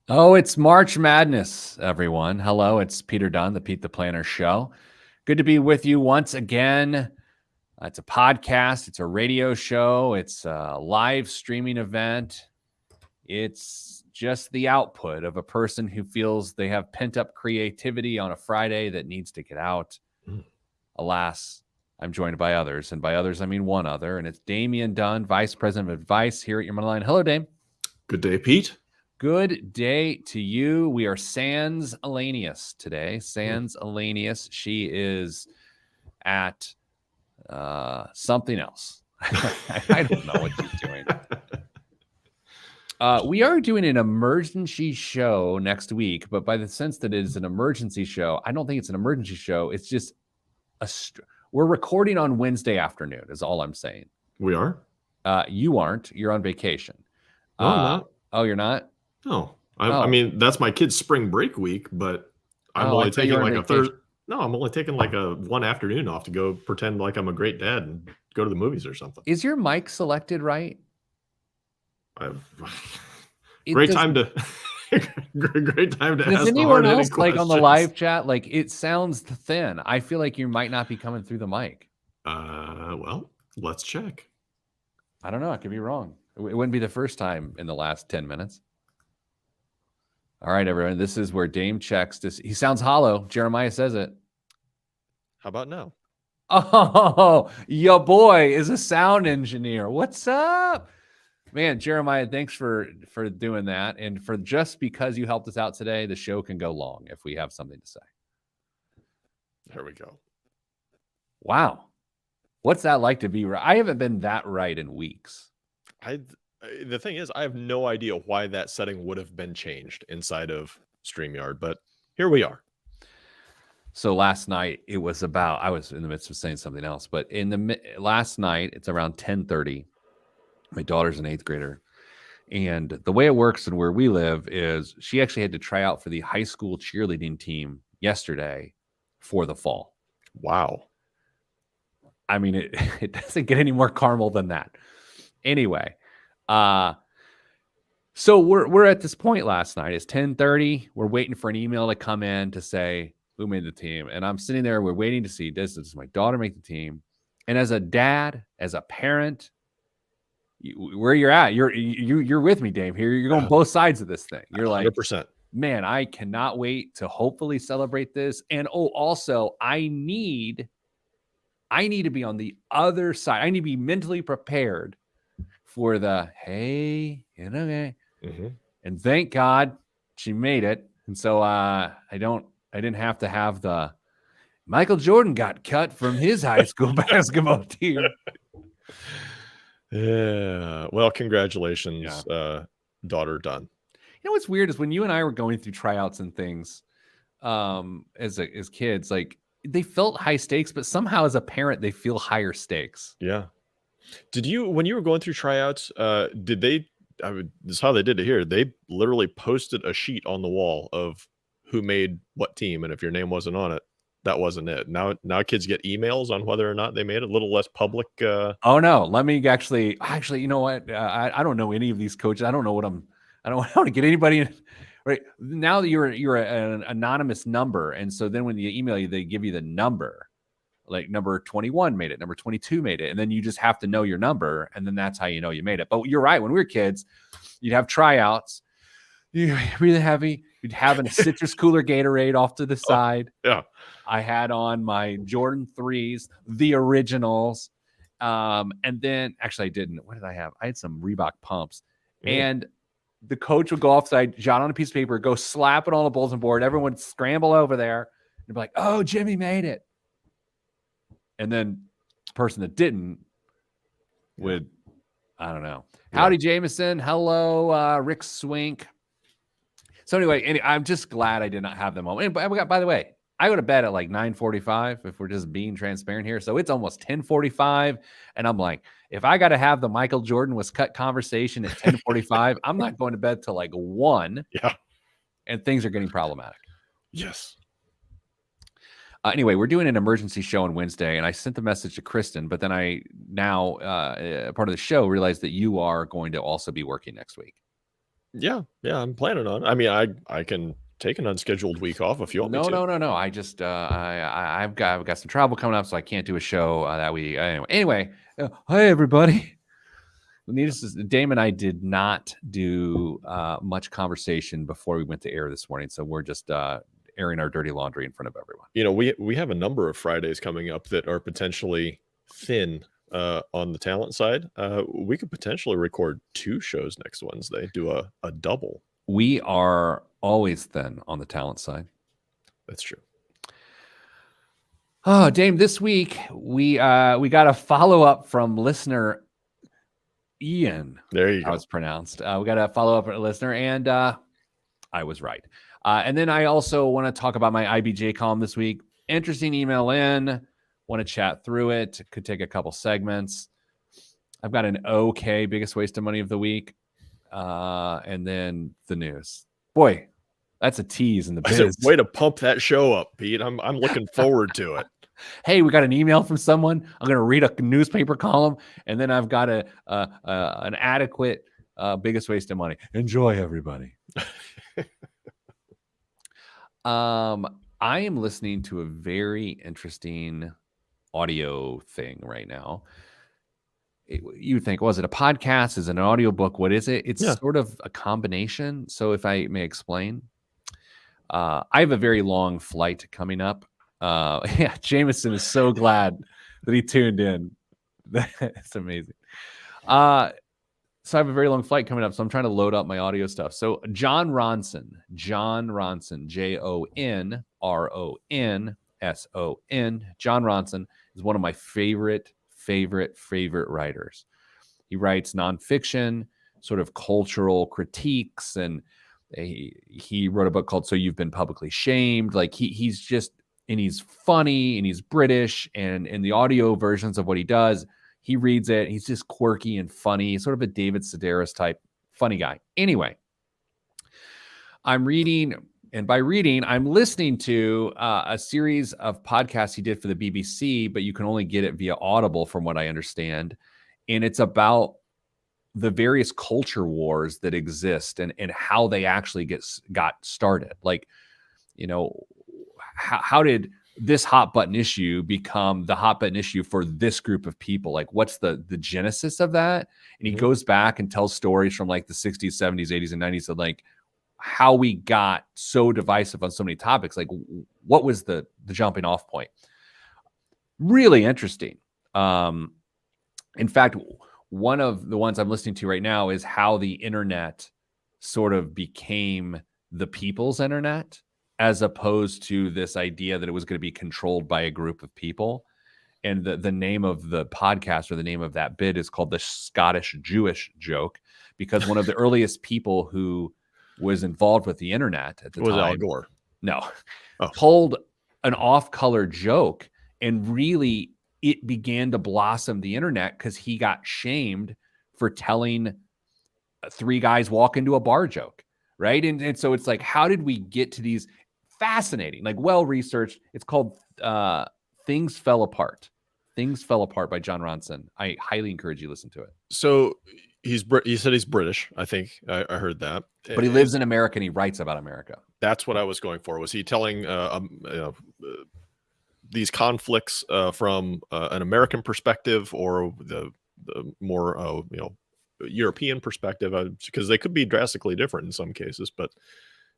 Oh, it's March Madness, everyone. Hello, it's Peter Dunn, the Pete the Planner Show. Good to be with you once again. It's a podcast, it's a radio show, it's a live streaming event. It's just the output of a person who feels they have pent up creativity on a Friday that needs to get out. Alas, I'm joined by others, and by others, I mean one other, and it's Damian Dunn, Vice President of Advice here at Your Moneyline. Hello, Dame. Good day, Pete. Good day to you. We are Sans Elanius today. Sans Elanius. She is at something else. I don't know what she's doing. We are doing an emergency show next week, but by the sense that it is an emergency show, I don't think it's an emergency show. It's just we're recording on Wednesday afternoon is all I'm saying. We are? You aren't. You're on vacation. No, I'm not. Oh, you're not? No. I mean, that's my kid's spring break week, but I'm only taking like a Thursday. No, I'm only taking like a one afternoon off to go pretend like I'm a great dad and go to the movies or something. Is your mic selected right? Great time to Does anyone else like on the live chat? Like it sounds thin. I feel like you might not be coming through the mic. Well, let's check. I don't know. I could be wrong. It wouldn't be the first time in the last 10 minutes. All right, everyone. This is where Dame checks this. He sounds hollow. Jeremiah says it. How about now? Oh, your boy is a sound engineer. What's up? Man, Jeremiah, thanks for doing that. And for just because you helped us out today, the show can go long if we have something to say. There we go. Wow. What's that like to be right? I haven't been that right in weeks. The thing is, I have no idea why that setting would have been changed inside of StreamYard, but here we are. So last night it was about, I was in the midst of saying something else, but last night it's around 10:30. My daughter's an 8th grader. And the way it works and where we live is she actually had to try out for the high school cheerleading team yesterday for the fall. Wow. I mean, it doesn't get any more caramel than that. Anyway, so we're at this point last night. It's 10:30. We're waiting for an email to come in to say who made the team. And I'm sitting there, we're waiting to see, does my daughter make the team? And as a dad, as a parent, where you're at, you're with me, Dave. Here, you're going both sides of this thing. You're like, 100%. Man, I cannot wait to hopefully celebrate this. And also, I need to be on the other side. I need to be mentally prepared for the hey, Mm-hmm. And thank God she made it. And so I didn't have to have the Michael Jordan got cut from his high school basketball team. Yeah. Well, congratulations, daughter Dunn. You know what's weird is when you and I were going through tryouts and things as kids, like they felt high stakes, but somehow as a parent, they feel higher stakes. Yeah. When you were going through tryouts, this is how they did it here. They literally posted a sheet on the wall of who made what team. And if your name wasn't on it, that wasn't it. Now kids get emails on whether or not they made it. A little less public. Oh no, let me actually, you know what? I don't know any of these coaches. I don't know what I don't want to get anybody in. Right now that you're an anonymous number. And so then when you email you, they give you the number, like number 21 made it, number 22 made it. And then you just have to know your number. And then that's how you know you made it. But you're right. When we were kids, you'd have tryouts. You're really heavy. You'd have a citrus cooler Gatorade off to the side. Yeah. I had on my Jordan 3s, the originals. And then actually I didn't. What did I have? I had some Reebok pumps. And the coach would go offside, jot on a piece of paper, go slap it on the bulletin board. Everyone would scramble over there and be like, oh, Jimmy made it. And then the person that didn't would, I don't know. Yeah. Howdy, Jameson. Hello, Rick Swink. So anyway, I'm just glad I did not have them all. And by the way, I go to bed at like 9:45 if we're just being transparent here. So it's almost 10:45. And I'm like, if I got to have the Michael Jordan was cut conversation at 10:45, I'm not going to bed till like 1. Yeah. And things are getting problematic. Yes. Anyway, we're doing an emergency show on Wednesday, and I sent the message to Kristen, but then I now, part of the show, realized that you are going to also be working next week. Yeah, I'm planning on. I mean, I can take an unscheduled week off if you want me to. No. I just I've got some travel coming up, so I can't do a show that week. Anyway, hi everybody. Dame and I did not do much conversation before we went to air this morning, so we're just airing our dirty laundry in front of everyone. You know, we have a number of Fridays coming up that are potentially thin on the talent side. We could potentially record 2 shows next Wednesday, do a double. We are always thin on the talent side. That's true. Oh, Dame, this week we got a follow-up from listener Ian. There you go. How it's pronounced. We got a follow-up from a listener, and I was right. And then I also want to talk about my IBJ column this week. Interesting email in. Want to chat through it. Could take a couple segments. I've got an okay biggest waste of money of the week. And then the news. Boy, that's a tease in the biz. Way to pump that show up, Pete. I'm looking forward to it. Hey, we got an email from someone. I'm going to read a newspaper column, and then I've got an adequate biggest waste of money. Enjoy, everybody. I am listening to a very interesting audio thing right now. You think, was it a podcast? Is it an audiobook? What is it? It's sort of a combination. So if I may explain, I have a very long flight coming up. Jameson is so glad that he tuned in. It's amazing. So I have a very long flight coming up, so I'm trying to load up my audio stuff. So Jon Ronson, JonRonson, Jon Ronson is one of my favorite writers. He writes nonfiction, sort of cultural critiques, and he wrote a book called So You've Been Publicly Shamed. Like he's just, and he's funny and he's British, and in the audio versions of what he does, he reads it. He's just quirky and funny, sort of a David Sedaris type funny guy. Anyway, I'm reading, and by reading, I'm listening to a series of podcasts he did for the BBC, but you can only get it via Audible from what I understand. And it's about the various culture wars that exist and how they actually got started. Like, you know, how did this hot button issue become the hot button issue for this group of people? Like, what's the genesis of that? And he goes back and tells stories from like the 60s, 70s, 80s, and 90s of like how we got so divisive on so many topics. Like, what was the jumping off point? Really interesting. In fact, one of the ones I'm listening to right now is how the internet sort of became the people's internet, as opposed to this idea that it was going to be controlled by a group of people. And the name of the podcast, or the name of that bit, is called The Scottish Jewish Joke, because one of the earliest people who was involved with the internet at the time was Al Gore. No, told an off-color joke, and really it began to blossom the internet because he got shamed for telling 3 guys walk into a bar joke, right? And so it's like, how did we get to these fascinating, like well-researched? It's called Things Fell Apart. Things Fell Apart by Jon Ronson. I highly encourage you to listen to it. So he said he's British. I think I heard that. But he lives in America and he writes about America. That's what I was going for. Was he telling these conflicts from an American perspective, or the more European perspective? Because they could be drastically different in some cases, but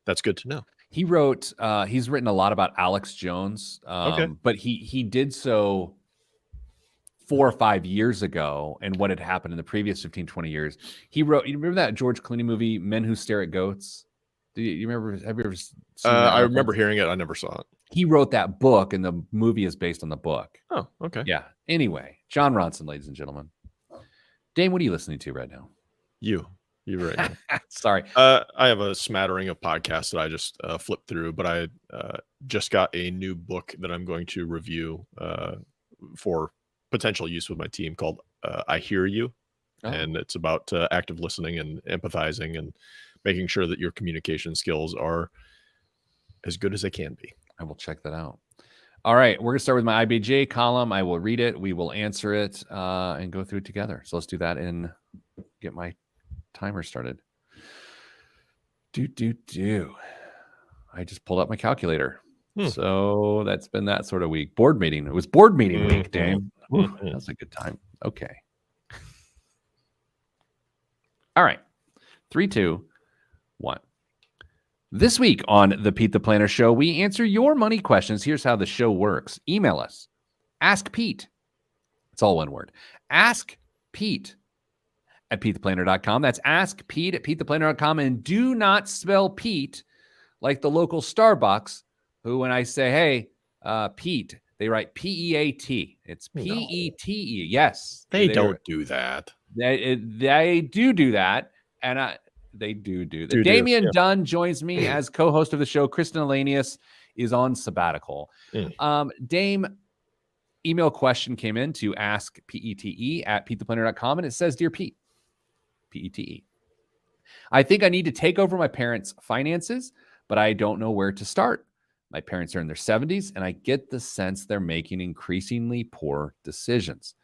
that's good to know. He wrote, he's written a lot about Alex Jones, but he did so 4 or 5 years ago, and what had happened in the previous 15, 20 years. He wrote, you remember that George Clooney movie, Men Who Stare at Goats? Do you remember? Have you ever seen that? I remember hearing it. I never saw it. He wrote that book, and the movie is based on the book. Oh, okay. Yeah. Anyway, Jon Ronson, ladies and gentlemen. Dane, what are you listening to right now? You're right. Sorry. I have a smattering of podcasts that I just flipped through, but I just got a new book that I'm going to review for potential use with my team called I Hear You. Oh. And it's about active listening and empathizing and making sure that your communication skills are as good as they can be. I will check that out. All right. We're going to start with my IBJ column. I will read it. We will answer it and go through it together. So let's do that and get my timer started. I just pulled up my calculator. Hmm. So that's been that sort of week. Board meeting. It was board meeting week, Dame. That was a good time. Okay. All right. 3, 2, 1. This week on the Pete the Planner Show, we answer your money questions. Here's how the show works. Email us. Ask Pete. It's all one word. Ask Pete at PeteThePlanner.com. That's Ask Pete at PeteThePlanner.com. And do not spell Pete like the local Starbucks, who when I say, hey, Pete, they write P-E-A-T. It's P-E-T-E. Yes. They don't do that. They do that. And they do that. Damian Dunn joins me as co-host of the show. Kristen Elanius is on sabbatical. Dame, email question came in to ask P-E-T-E at PeteThePlanner.com, and it says, Dear Pete, P-E-T-E, I think I need to take over my parents' finances, but I don't know where to start. My parents are in their 70s, and I get the sense they're making increasingly poor decisions.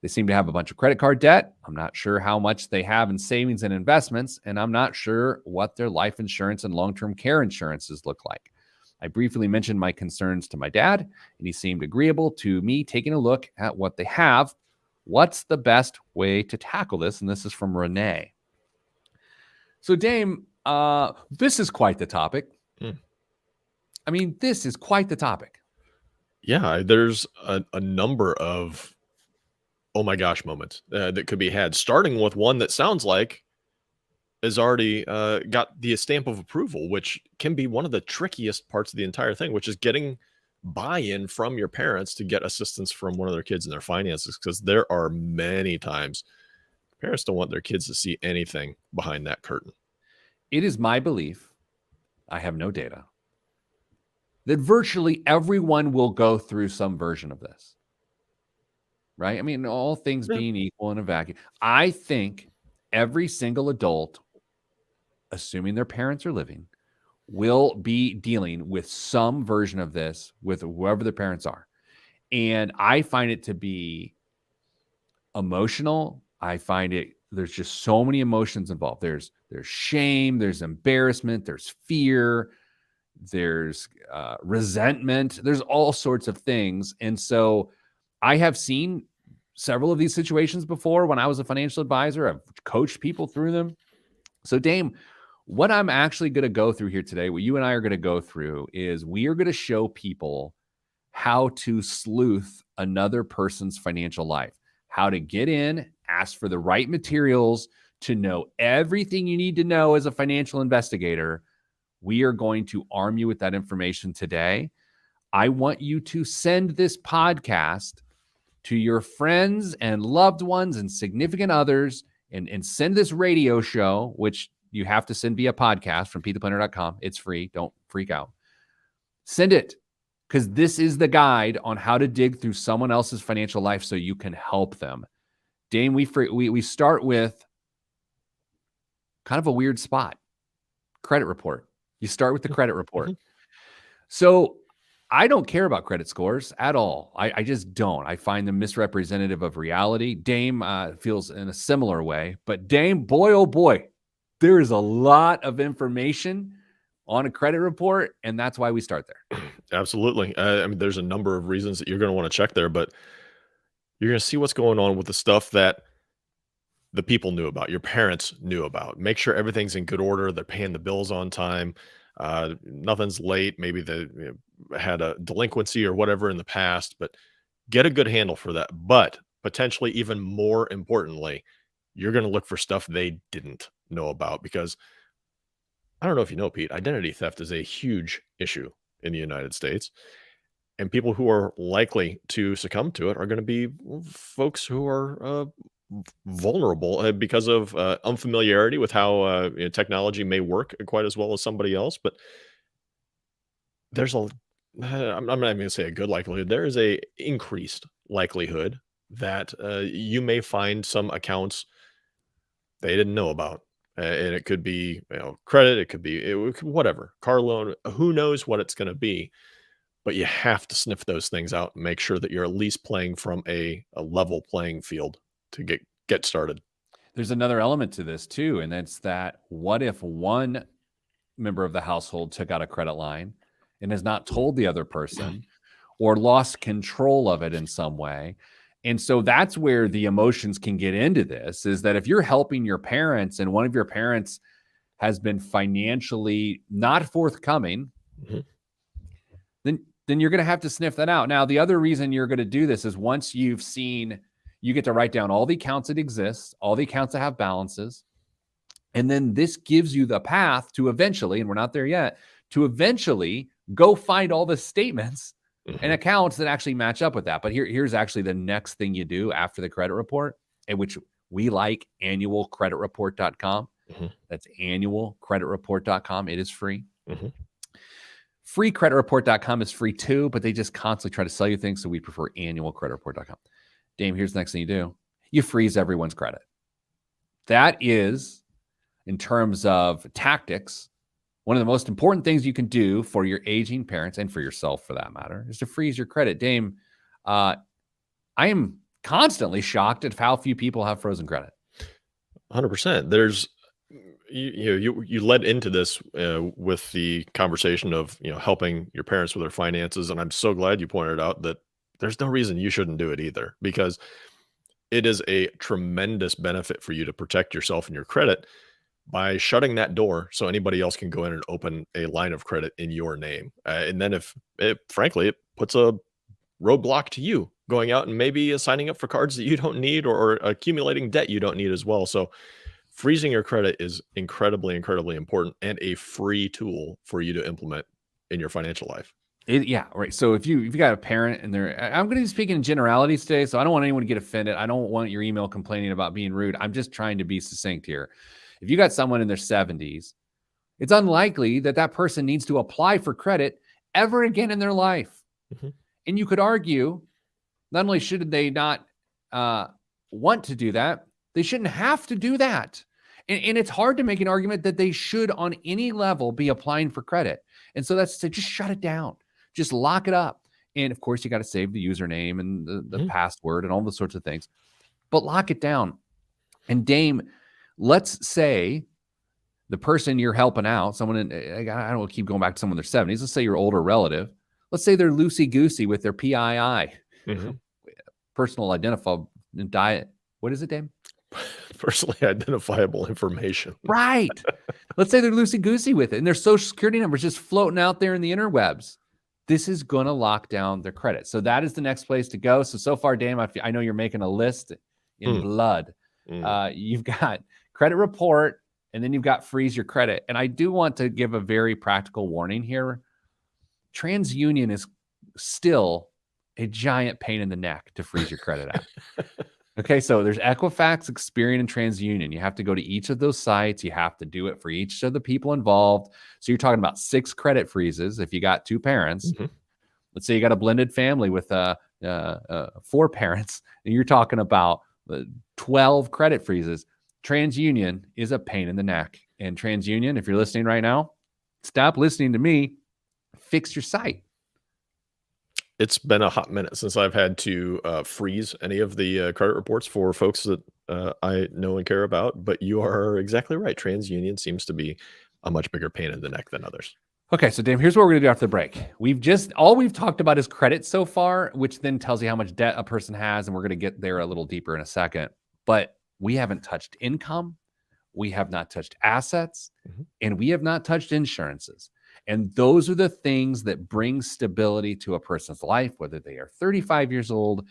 They seem to have a bunch of credit card debt. I'm not sure how much they have in savings and investments, and I'm not sure what their life insurance and long-term care insurances look like. I briefly mentioned my concerns to my dad, and he seemed agreeable to me taking a look at what they have. What's the best way to tackle this? And this is from Renee. So, Dame, this is quite the topic. I mean, this is quite the topic. Yeah, there's a number of oh my gosh moments that could be had, starting with one that sounds like has already got the stamp of approval, which can be one of the trickiest parts of the entire thing, which is getting buy-in from your parents to get assistance from one of their kids in their finances, because there are many times parents don't want their kids to see anything behind that curtain. It is my belief, I have no data, that virtually everyone will go through some version of this. Right? I mean, all things being equal in a vacuum. I think every single adult, assuming their parents are living, will be dealing with some version of this with whoever their parents are. And I find it to be emotional. I find it, there's just so many emotions involved. There's shame, there's embarrassment, there's fear, there's resentment, there's all sorts of things. And so I have seen several of these situations before when I was a financial advisor. I've coached people through them. So, Dame, what I'm actually going to go through here today, what you and I are going to go through, is we are going to show people how to sleuth another person's financial life, how to get in, ask for the right materials to know everything you need to know as a financial investigator. We are going to arm you with that information today. I want you to send this podcast to your friends and loved ones and significant others, and send this radio show, which you have to send via podcast from PeteThePlanner.com. It's free. Don't freak out. Send it, because this is the guide on how to dig through someone else's financial life so you can help them. Dame, we start with kind of a weird spot. Credit report. You start with the credit report. So I don't care about credit scores at all. I just don't. I find them misrepresentative of reality. Dame feels in a similar way. But Dame, boy, oh boy, there is a lot of information on a credit report, and that's why we start there. Absolutely. I mean, there's a number of reasons that you're going to want to check there, but you're going to see what's going on with the stuff that the people knew about, your parents knew about. Make sure everything's in good order. They're paying the bills on time. Nothing's late. Maybe they had a delinquency or whatever in the past, but get a good handle for that. But potentially even more importantly, you're going to look for stuff they didn't know about, because I don't know if you know, Pete, identity theft is a huge issue in the United States. And people who are likely to succumb to it are going to be folks who are vulnerable because of unfamiliarity with how technology may work quite as well as somebody else. But there's I'm not even going to say a good likelihood. There is a increased likelihood that you may find some accounts they didn't know about. And it could be credit, it could be whatever, car loan, who knows what it's going to be. But you have to sniff those things out and make sure that you're at least playing from a level playing field to get started. There's another element to this too, and that's that what if one member of the household took out a credit line and has not told the other person or lost control of it in some way. And so that's where the emotions can get into this, is that if you're helping your parents and one of your parents has been financially not forthcoming, then you're going to have to sniff that out. Now, the other reason you're going to do this is once you've seen, you get to write down all the accounts that exist, all the accounts that have balances. And then this gives you the path to eventually, and we're not there yet, to eventually go find all the statements and accounts that actually match up with that. But here's actually the next thing you do after the credit report, and which we like, annualcreditreport.com. That's annualcreditreport.com. It is free. Freecreditreport.com is free too, but they just constantly try to sell you things. So we prefer annualcreditreport.com. Dame, here's the next thing you do. You freeze everyone's credit. That is, in terms of tactics, one of the most important things you can do for your aging parents and for yourself, for that matter, is to freeze your credit. Dame, I am constantly shocked at how few people have frozen credit. 100%. There's, you led into this with the conversation of, helping your parents with their finances. And I'm so glad you pointed out that there's no reason you shouldn't do it either, because it is a tremendous benefit for you to protect yourself and your credit by shutting that door so anybody else can go in and open a line of credit in your name. And then frankly, it puts a roadblock to you going out and maybe signing up for cards that you don't need, or accumulating debt you don't need as well. So freezing your credit is incredibly, incredibly important, and a free tool for you to implement in your financial life. Yeah, right. So if you got a parent and I'm going to be speaking in generalities today, so I don't want anyone to get offended. I don't want your email complaining about being rude. I'm just trying to be succinct here. If you got someone in their 70s, it's unlikely that that person needs to apply for credit ever again in their life. And you could argue, not only should they not want to do that, they shouldn't have to do that. And it's hard to make an argument that they should on any level be applying for credit. And so that's to just shut it down. Just lock it up. And of course, you got to save the username and the password and all those sorts of things. But lock it down. And Dame, let's say the person you're helping out, someone I don't want to keep going back to someone in their 70s. Let's say your older relative. Let's say they're loosey-goosey with their PII, personal identifiable diet. What is it, Dame? Personally identifiable information. Right. Let's say they're loosey-goosey with it, and their social security number is just floating out there in the interwebs. This is going to lock down their credit. So that is the next place to go. So far, Dame, I know you're making a list in blood. You've got credit report, and then you've got freeze your credit. And I do want to give a very practical warning here. TransUnion is still a giant pain in the neck to freeze your credit at. Okay, so there's Equifax, Experian, and TransUnion. You have to go to each of those sites. You have to do it for each of the people involved. So you're talking about 6 credit freezes if you got 2 parents. Let's say you got a blended family with 4 parents, and you're talking about 12 credit freezes. TransUnion is a pain in the neck. And TransUnion, if you're listening right now, stop listening to me. Fix your site. It's been a hot minute since I've had to freeze any of the credit reports for folks that I know and care about. But you are exactly right. TransUnion seems to be a much bigger pain in the neck than others. Okay, so Dave, here's what we're going to do after the break. All we've talked about is credit so far, which then tells you how much debt a person has, and we're going to get there a little deeper in a second. But we haven't touched income, we have not touched assets, and we have not touched insurances. And those are the things that bring stability to a person's life, whether they are 35 years old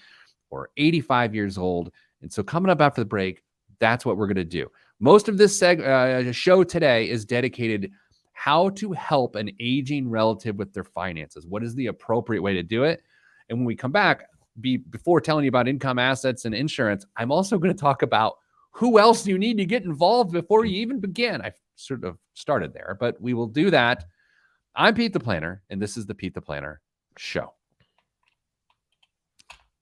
or 85 years old. And so coming up after the break, that's what we're going to do. Most of this show today is dedicated how to help an aging relative with their finances. What is the appropriate way to do it? And when we come back, before telling you about income, assets, and insurance, I'm also going to talk about who else you need to get involved before you even begin. I sort of started there, but we will do that. I'm Pete the Planner, and this is the Pete the Planner Show.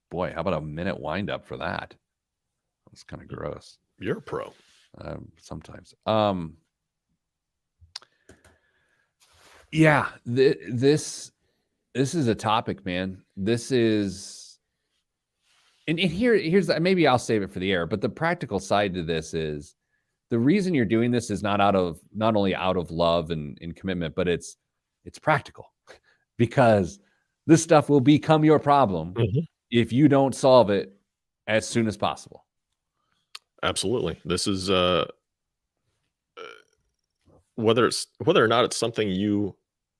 Boy, how about a minute wind up for that? That's kind of gross. You're a pro. Sometimes. Yeah, this is a topic, man. This is, and here's maybe I'll save it for the air, but the practical side to this is the reason you're doing this is not only out of love and commitment, but it's practical, because this stuff will become your problem if you don't solve it as soon as possible. Absolutely. This is whether or not it's something you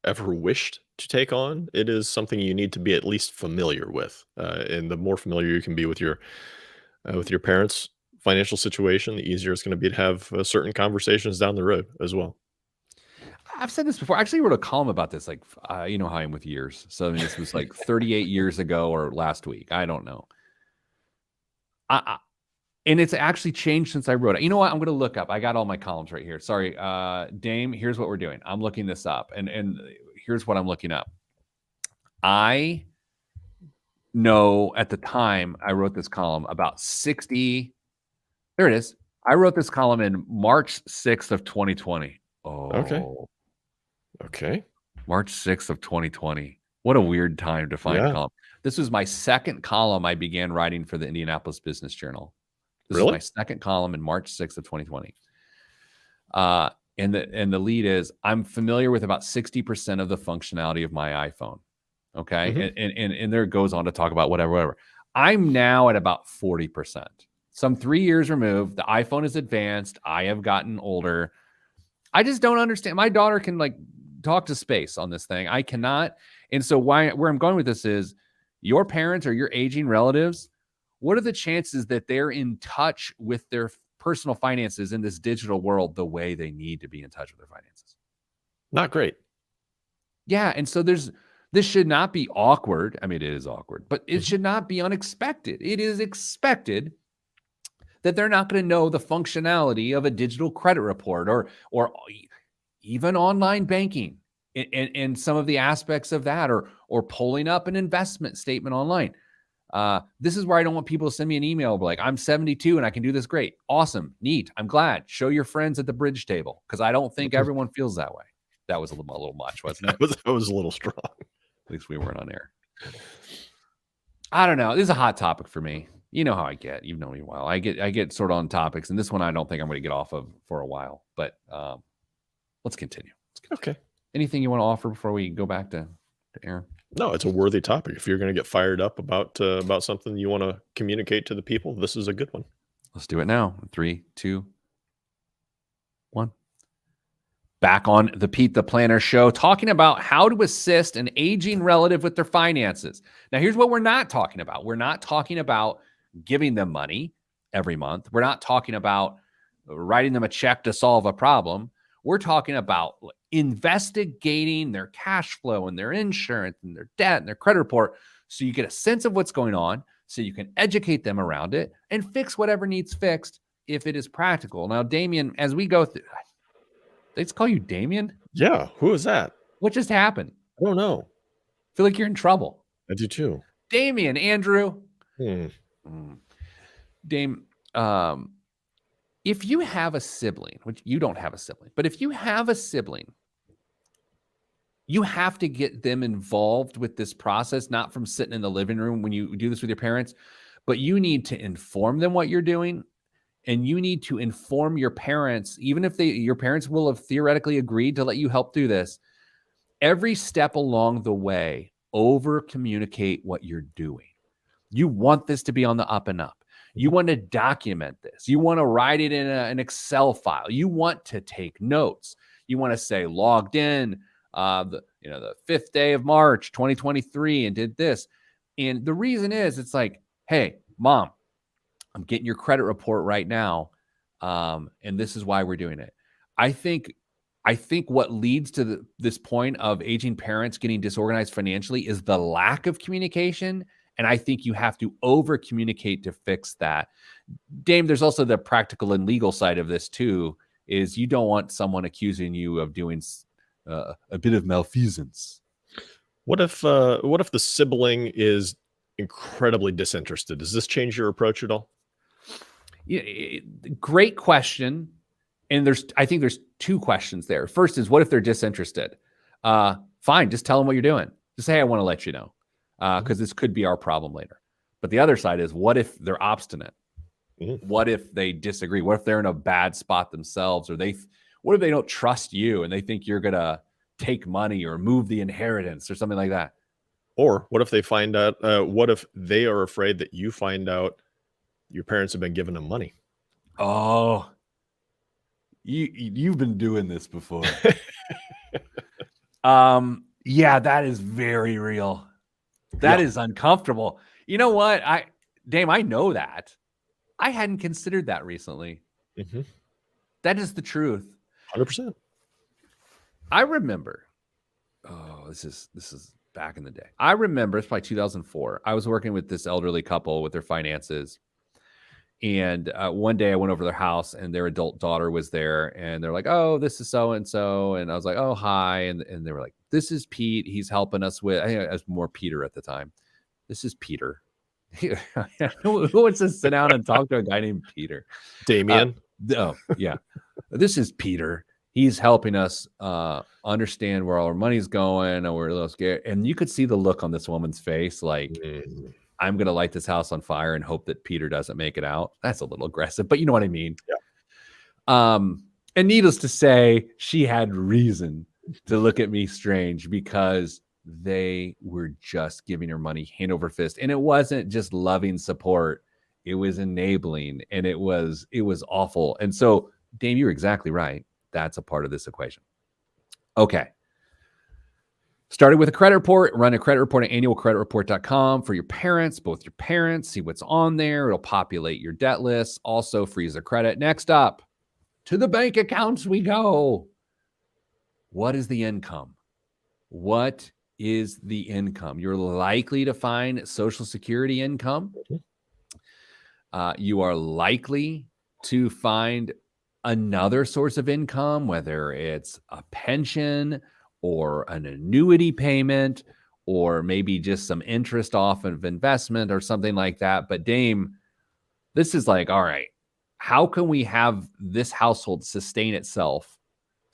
ever wished to take on, it is something you need to be at least familiar with. And the more familiar you can be with your parents' financial situation, the easier it's going to be to have certain conversations down the road as well. I've said this before. I actually wrote a column about this, like, you know how I am with years. So I mean, this was like 38 years ago or last week. I don't know. And it's actually changed since I wrote it. You know what? I'm going to look up. I got all my columns right here. Sorry, Dame, here's what we're doing. I'm looking this up. And here's what I'm looking up. I know at the time I wrote this column about 60. There it is. I wrote this column in March 6th of 2020. Oh. Okay. March 6th of 2020. What a weird time to find a column. This was my second column I began writing for the Indianapolis Business Journal. This is my second column in March 6th of 2020. And the lead is, I'm familiar with about 60% of the functionality of my iPhone. Okay. And there it goes on to talk about whatever. I'm now at about 40%. Some 3 years removed. The iPhone is advanced. I have gotten older. I just don't understand. My daughter can like talk to space on this thing. I cannot. And so where I'm going with this is, your parents or your aging relatives, what are the chances that they're in touch with their personal finances in this digital world the way they need to be in touch with their finances? Not great. Yeah. And so this should not be awkward. I mean, it is awkward, but it should not be unexpected. It is expected that they're not going to know the functionality of a digital credit report or even online banking and some of the aspects of that, or pulling up an investment statement online. This is where I don't want people to send me an email like, I'm 72 and I can do this. Great. Awesome. Neat. I'm glad. Show your friends at the bridge table, because I don't think everyone feels that way. That was a little much, wasn't it? That was a little strong. At least we weren't on air. I don't know. This is a hot topic for me. You know how I get. You've known me a while. I get sort of on topics, and this one I don't think I'm going to get off of for a while. But let's continue. Okay. Anything you want to offer before we go back to Aaron? No, it's a worthy topic. If you're going to get fired up about something you want to communicate to the people, this is a good one. Let's do it now. 3, 2, 1. Back on the Pete the Planner show, talking about how to assist an aging relative with their finances. Now, here's what we're not talking about. We're not talking about giving them money every month. We're not talking about writing them a check to solve a problem. We're talking about investigating their cash flow and their insurance and their debt and their credit report, so you get a sense of what's going on, so you can educate them around it and fix whatever needs fixed if it is practical. Now, Damien, as we go through, they just call you Damien? Yeah. Who is that? What just happened? I don't know. I feel like you're in trouble. I do too. Damien, Andrew. Dame, if you have a sibling, which you don't have a sibling, but if you have a sibling, you have to get them involved with this process, not from sitting in the living room when you do this with your parents, but you need to inform them what you're doing, and you need to inform your parents, even if your parents will have theoretically agreed to let you help do this. Every step along the way, over communicate what you're doing. You want this to be on the up and up. You want to document this. You want to write it in an Excel file. You want to take notes. You want to say logged in the 5th day of March, 2023, and did this. And the reason is, it's like, hey, Mom, I'm getting your credit report right now, and this is why we're doing it. I think what leads to this point of aging parents getting disorganized financially is the lack of communication. And I think you have to over communicate to fix that. Dame, there's also the practical and legal side of this too, is you don't want someone accusing you of doing a bit of malfeasance. What if the sibling is incredibly disinterested? Does this change your approach at all? Yeah, great question. And I think there's two questions there. First is, what if they're disinterested? Fine, just tell them what you're doing. Just say, I want to let you know, because this could be our problem later. But the other side is, what if they're obstinate? What if they disagree? What if they're in a bad spot themselves, or what if they don't trust you and they think you're going to take money or move the inheritance or something like that? Or what if they find out, what if they are afraid that you find out your parents have been giving them money? Oh, you've been doing this before. Yeah, that is very real. That is uncomfortable. You know what? Dame, I know that. I hadn't considered that recently. Mm-hmm. That is the truth. 100%. I remember. Oh, this is back in the day. I remember it's probably 2004. I was working with this elderly couple with their finances. And one day I went over to their house and their adult daughter was there. And they're like, oh, this is so-and-so. And I was like, oh, hi. And they were like, this is Pete. He's helping us with, I think it was more Peter at the time. This is Peter. Who wants to sit down and talk to a guy named Peter? Damien. Oh, yeah. This is Peter. He's helping us understand where all our money's going, and we're a little scared. And you could see the look on this woman's face, like, I'm going to light this house on fire and hope that Peter doesn't make it out. That's a little aggressive, but you know what I mean? Yeah. And needless to say, she had reason to look at me strange because they were just giving her money hand over fist. And it wasn't just loving support. It was enabling, and it was awful. And so, Dame, you're exactly right. That's a part of this equation. Okay. Started with a credit report. Run a credit report at annualcreditreport.com for your parents, both your parents. See what's on there. It'll populate your debt list. Also freeze their credit. Next up, to the bank accounts we go. What is the income? What is the income? You're likely to find Social Security income. You are likely to find another source of income, whether it's a pension or an annuity payment, or maybe just some interest off of investment or something like that. But Dame, this is like, all right, how can we have this household sustain itself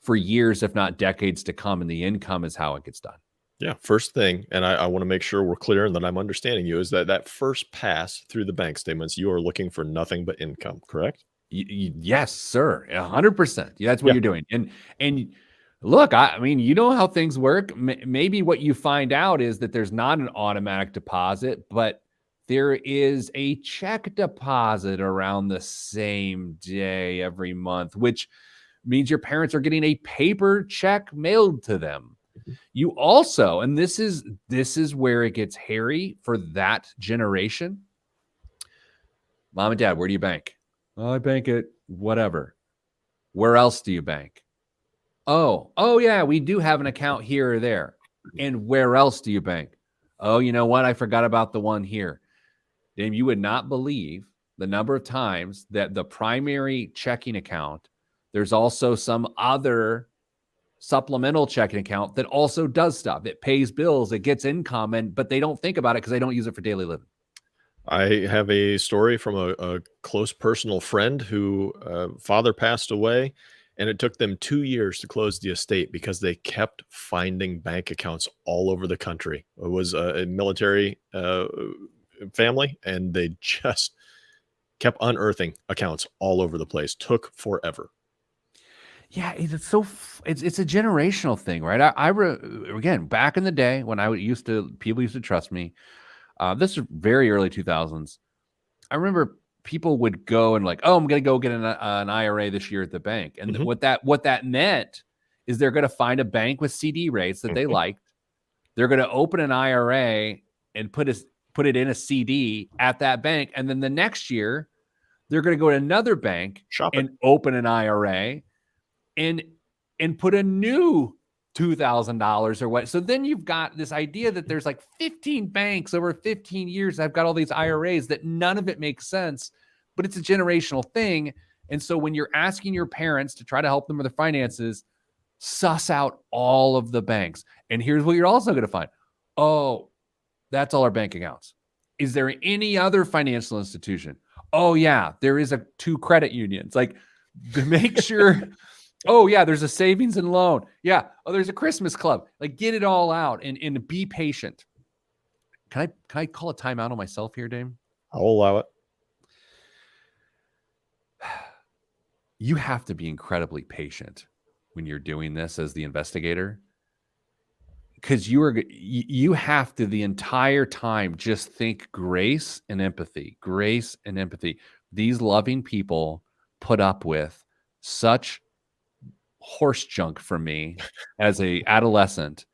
for years, if not decades to come? And the income is how it gets done. Yeah. First thing, and I want to make sure we're clear and that I'm understanding you, is that first pass through the bank statements, you are looking for nothing but income, correct? Yes, sir. 100%. Yeah, that's what you're doing. And look, I mean, you know how things work. Maybe what you find out is that there's not an automatic deposit, but there is a check deposit around the same day every month, which means your parents are getting a paper check mailed to them. You also, and this is where it gets hairy for that generation. Mom and dad, where do you bank? Oh, I bank at whatever. Where else do you bank? Oh yeah, we do have an account here or there. And where else do you bank? Oh, you know what? I forgot about the one here. Dame, you would not believe the number of times that the primary checking account, there's also some other supplemental checking account that also does stuff. It pays bills, it gets income, but they don't think about it because they don't use it for daily living. I have a story from a close personal friend who father passed away, and it took them 2 years to close the estate because they kept finding bank accounts all over the country. It was a military family, and they just kept unearthing accounts all over the place. Took forever. Yeah, it's a generational thing, right? Again, back in the day when people used to trust me. This is very early 2000s. I remember people would go and like, oh, I'm going to go get an IRA this year at the bank. And what that meant is they're going to find a bank with CD rates that they liked. They're going to open an IRA and put it in a CD at that bank. And then the next year, they're going to go to another bank and open an IRA and put a new $2,000 or what. So then you've got this idea that there's like 15 banks over 15 years. I've got all these IRAs that none of it makes sense, but it's a generational thing. And so when you're asking your parents to try to help them with their finances, suss out all of the banks. And here's what you're also going to find. Oh, that's all our bank accounts. Is there any other financial institution? Oh yeah, there is 2 credit unions. Like, to make sure. Oh yeah, there's a savings and loan. Yeah. Oh, there's a Christmas club. Like, get it all out and be patient. Can I call a timeout on myself here, Dame? I'll allow it. you have to be incredibly patient when you're doing this as the investigator, because you have to the entire time just think grace and empathy. These loving people put up with such horse junk from me as a adolescent.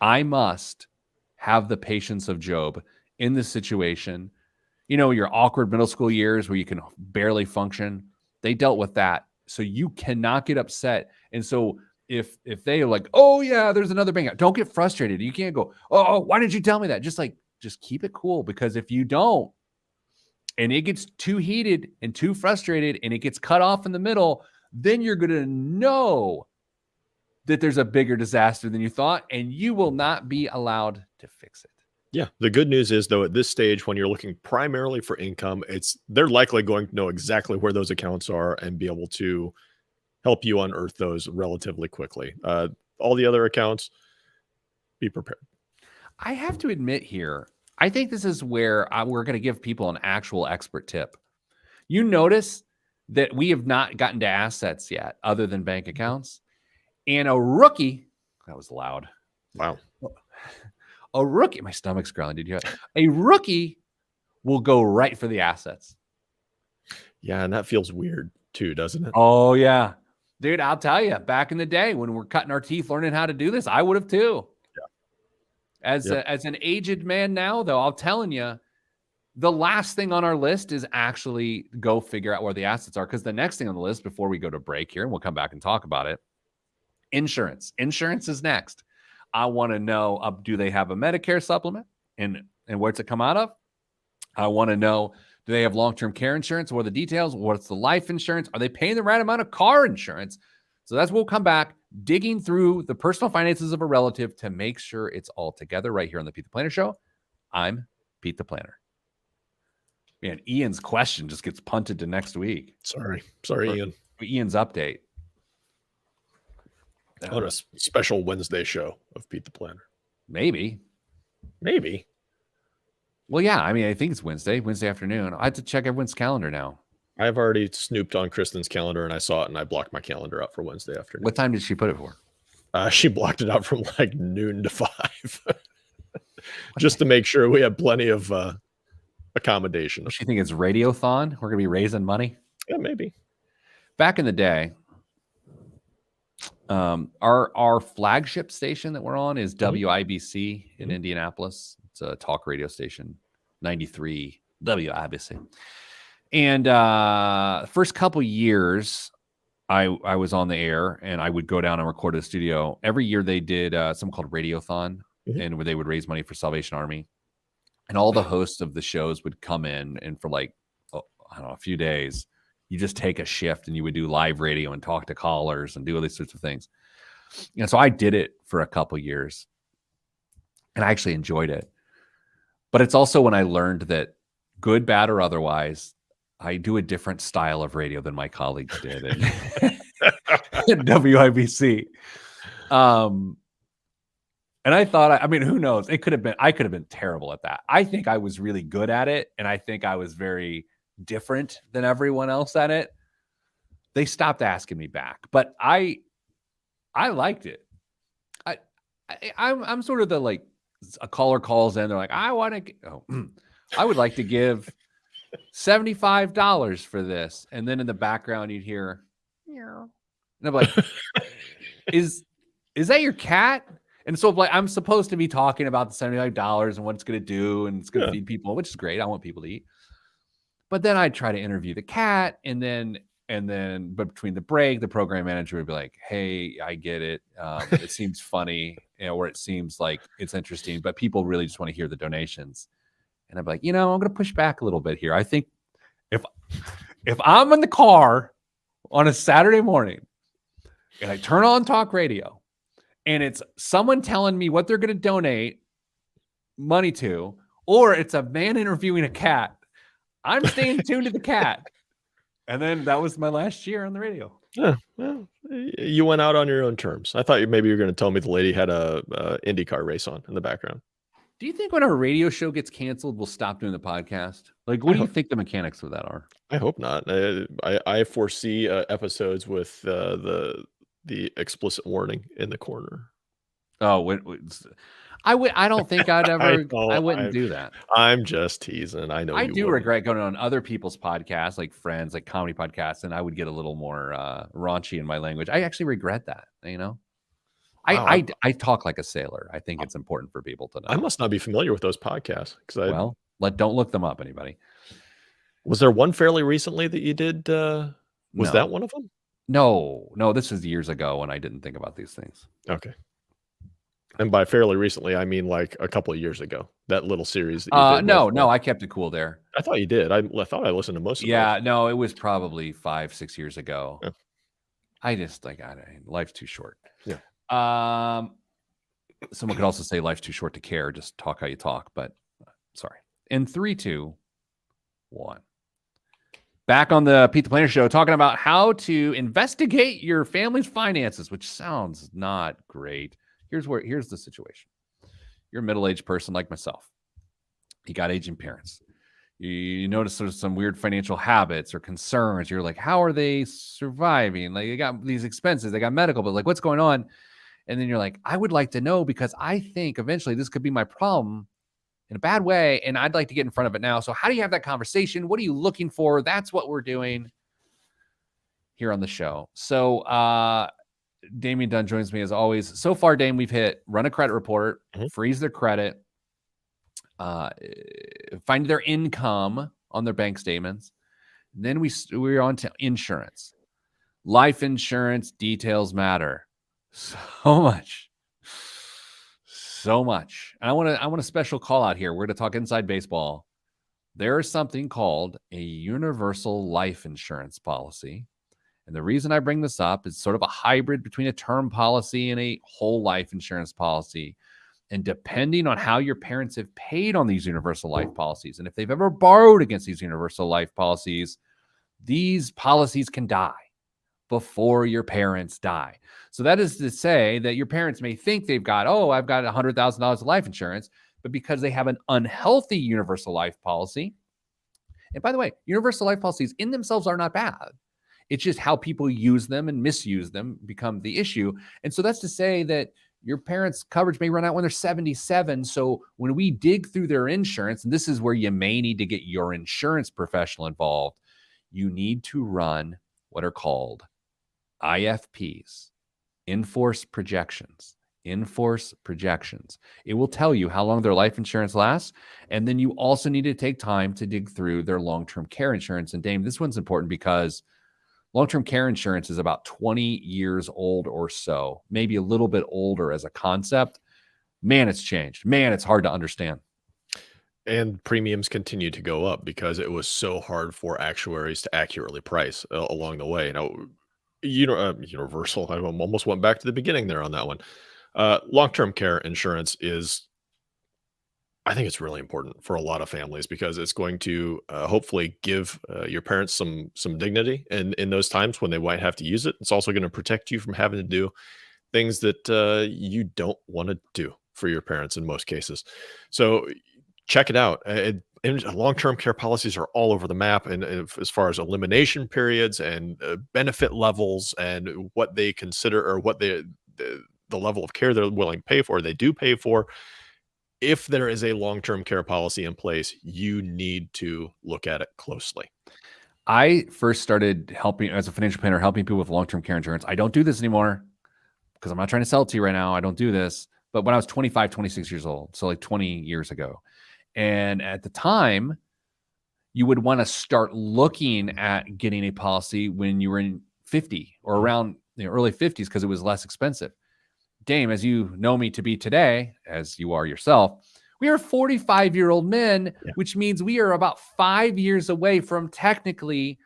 I must have the patience of Job in this situation. You know, your awkward middle school years where you can barely function, they dealt with that. So you cannot get upset. And so if they are like, oh yeah, there's another bank, don't get frustrated. You can't go, oh, why didn't you tell me that? Just keep it cool, because if you don't, and it gets too heated and too frustrated and it gets cut off in the middle, then you're going to know that there's a bigger disaster than you thought, and you will not be allowed to fix it. Yeah. The good news is, though, at this stage, when you're looking primarily for income, they're likely going to know exactly where those accounts are and be able to help you unearth those relatively quickly. All the other accounts, be prepared. I have to admit here, I think this is where we're going to give people an actual expert tip. You notice that we have not gotten to assets yet other than bank accounts. And a rookie, that was loud. Wow. A rookie, my stomach's growling. Did you hear it? A rookie will go right for the assets. Yeah, and that feels weird too, doesn't it? Oh, yeah. Dude, I'll tell you, back in the day when we're cutting our teeth learning how to do this, I would have too. Yeah. As an aged man now, though, I'm telling you, the last thing on our list is actually go figure out where the assets are, because the next thing on the list before we go to break here, and we'll come back and talk about it, insurance. Insurance is next. I want to know, do they have a Medicare supplement, and where's it come out of? I want to know, do they have long-term care insurance? What are the details? What's the life insurance? Are they paying the right amount of car insurance? So that's we'll come back digging through the personal finances of a relative to make sure it's all together right here on the Pete the Planner Show. I'm Pete the Planner. Man, Ian's question just gets punted to next week. Sorry, Ian. Ian's update. On a special Wednesday show of Pete the Planner. Maybe. Well, yeah. I mean, I think it's Wednesday afternoon. I have to check everyone's calendar now. I've already snooped on Kristen's calendar and I saw it and I blocked my calendar out for Wednesday afternoon. What time did she put it for? She blocked it out from like noon to 5. Just to make sure we have plenty of accommodation. Does she think it's Radiothon? We're going to be raising money? Yeah, maybe. Back in the day, our flagship station that we're on is WIBC in Indianapolis. It's a talk radio station, 93 WIBC. And first couple years, I was on the air and I would go down and record at the studio. Every year they did something called Radiothon, and where they would raise money for Salvation Army. And all the hosts of the shows would come in, and for like, I don't know, a few days, you just take a shift and you would do live radio and talk to callers and do all these sorts of things. And so I did it for a couple years and I actually enjoyed it. But it's also when I learned that, good, bad, or otherwise, I do a different style of radio than my colleagues did in WIBC. And I thought, I mean, who knows? I could have been terrible at that. I think I was really good at it. And I think I was very different than everyone else at it. They stopped asking me back, but I liked it. I'm sort of the, like, a caller calls in, they're like, I would like to give $75 for this. And then in the background you'd hear, meow. And I'm like, is that your cat? And so, like, I'm supposed to be talking about the $75 and what it's going to do, and it's going to feed people, which is great. I want people to eat. But then I'd try to interview the cat, and then, but between the break, the program manager would be like, "Hey, I get it. It seems funny, or it seems like it's interesting, but people really just want to hear the donations." And I'm like, I'm going to push back a little bit here. I think if I'm in the car on a Saturday morning and I turn on talk radio and it's someone telling me what they're going to donate money to, or it's a man interviewing a cat, I'm staying tuned to the cat. And then that was my last year on the radio. Yeah, well, you went out on your own terms. I thought maybe you were going to tell me the lady had a IndyCar race on in the background. Do you think when our radio show gets canceled, we'll stop doing the podcast? Like, what do you think the mechanics of that are? I hope not. I foresee episodes with the explicit warning in the corner. Oh, I don't think I'd ever. I wouldn't do that. I'm just teasing. I know. I you do wouldn't. regret going on other people's podcasts, like Friends, like comedy podcasts, and I would get a little more raunchy in my language. I actually regret that. Wow, I talk like a sailor. I think it's important for people to know. I must not be familiar with those podcasts because don't look them up, anybody. Was there one fairly recently that you did? Was that one of them? No, this was years ago when I didn't think about these things. Okay. And by fairly recently, I mean like a couple of years ago. That little series. That you did no, I kept it cool there. I thought you did. I thought I listened to most of them. Yeah, no, it was probably 5-6 years ago. Yeah. I just life's too short. Yeah. Someone could also say life's too short to care. Just talk how you talk. But sorry. In 3, 2, 1. Back on the Pete the Planner show, talking about how to investigate your family's finances, which sounds not great. Here's the situation. You're a middle-aged person like myself. You got aging parents. You notice there's some weird financial habits or concerns. You're like, how are they surviving? Like, they got these expenses, they got medical, but like, what's going on? And then you're like, I would like to know because I think eventually this could be my problem in a bad way, and I'd like to get in front of it now. So how do you have that conversation? What are you looking for? That's what we're doing here on the show. So Damian Dunn joins me as always. So far, Dame, we've hit run a credit report, freeze their credit, find their income on their bank statements. And then we're on to insurance. Life insurance details matter so much. And I want a special call out here. We're going to talk inside baseball. There is something called a universal life insurance policy. And the reason I bring this up is sort of a hybrid between a term policy and a whole life insurance policy. And depending on how your parents have paid on these universal life policies, and if they've ever borrowed against these universal life policies, these policies can die before your parents die. So that is to say that your parents may think they've got, I've got $100,000 of life insurance, but because they have an unhealthy universal life policy. And by the way, universal life policies in themselves are not bad. It's just how people use them and misuse them become the issue. And so that's to say that your parents' coverage may run out when they're 77. So when we dig through their insurance, and this is where you may need to get your insurance professional involved, you need to run what are called IFPs, in-force projections. It will tell you how long their life insurance lasts. And then you also need to take time to dig through their long-term care insurance. And Dame, this one's important because long-term care insurance is about 20 years old or so, maybe a little bit older as a concept. Man, it's changed. Man, it's hard to understand. And premiums continue to go up because it was so hard for actuaries to accurately price along the way. Universal, I almost went back to the beginning there on that one. Long-term care insurance I think it's really important for a lot of families because it's going to hopefully give your parents some dignity in those times when they might have to use it. It's also going to protect you from having to do things that you don't want to do for your parents in most cases. So check it out. Long-term care policies are all over the map, and as far as elimination periods and benefit levels and what they consider or what the level of care they're willing to pay for, they do pay for. If there is a long-term care policy in place, you need to look at it closely. I first started helping as a financial planner, helping people with long-term care insurance. I don't do this anymore because I'm not trying to sell it to you right now. I don't do this. But when I was 25, 26 years old, so like 20 years ago, and at the time, you would want to start looking at getting a policy when you were in 50 or around the early 50s because it was less expensive. Dame, as you know me to be today, as you are yourself, we are 45-year-old men, which means we are about 5 years away from technically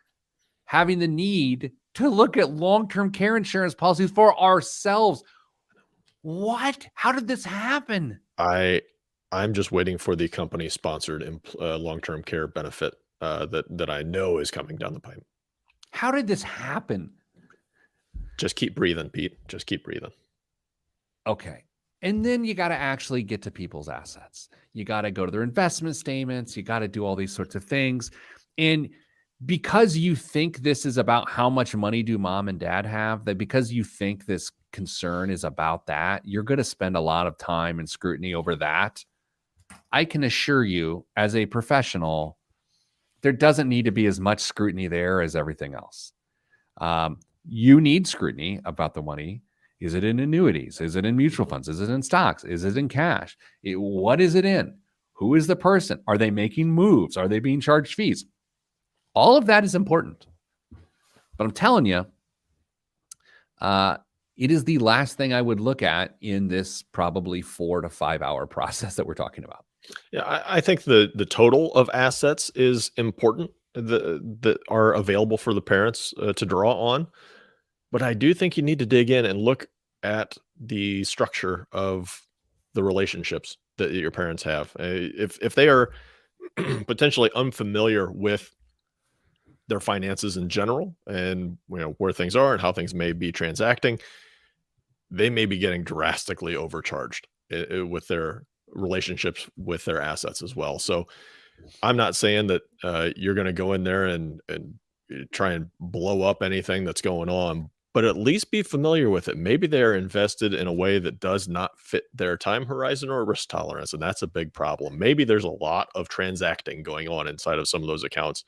having the need to look at long-term care insurance policies for ourselves. What? How did this happen? I'm just waiting for the company-sponsored long-term care benefit that I know is coming down the pipe. How did this happen? Just keep breathing, Pete. Just keep breathing. Okay. And then you got to actually get to people's assets. You got to go to their investment statements. You got to do all these sorts of things. And because you think this is about how much money do mom and dad have, that because you think this concern is about that, you're going to spend a lot of time and scrutiny over that. I can assure you, as a professional, there doesn't need to be as much scrutiny there as everything else. You need scrutiny about the money. Is it in annuities? Is it in mutual funds? Is it in stocks? Is it in cash? What is it in? Who is the person? Are they making moves? Are they being charged fees? All of that is important. But I'm telling you, it is the last thing I would look at in this probably 4 to 5 hour process that we're talking about. Yeah, I think the total of assets is important that are available for the parents to draw on. But I do think you need to dig in and look at the structure of the relationships that your parents have. If they are potentially unfamiliar with their finances in general and where things are and how things may be transacting, they may be getting drastically overcharged with their relationships with their assets as well. So I'm not saying that you're going to go in there and try and blow up anything that's going on, but at least be familiar with it. Maybe they're invested in a way that does not fit their time horizon or risk tolerance, and that's a big problem. Maybe there's a lot of transacting going on inside of some of those accounts,